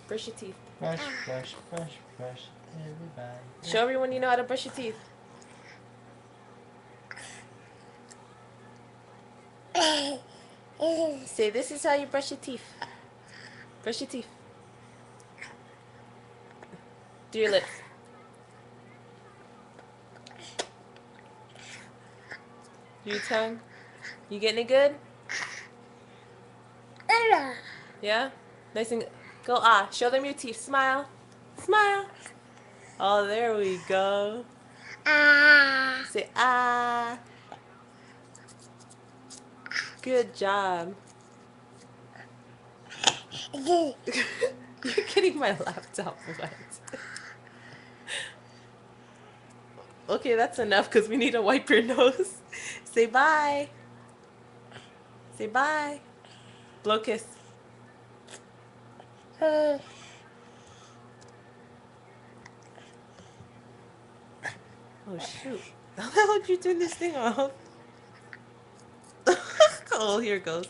Brush your teeth. Brush, brush, brush, brush, everybody. Show everyone you know how to brush your teeth. Say, this is how you brush your teeth. Brush your teeth. Do your lips. Do your tongue. You getting it good? Yeah? Nice and go show them your teeth. Smile. Smile. Oh, there we go. Say Good job. You're getting my laptop wet. Okay, that's enough because we need to wipe your nose. Say bye. Say bye. Blow kiss. Oh shoot. How the hell did you turn this thing off? Oh, here it goes.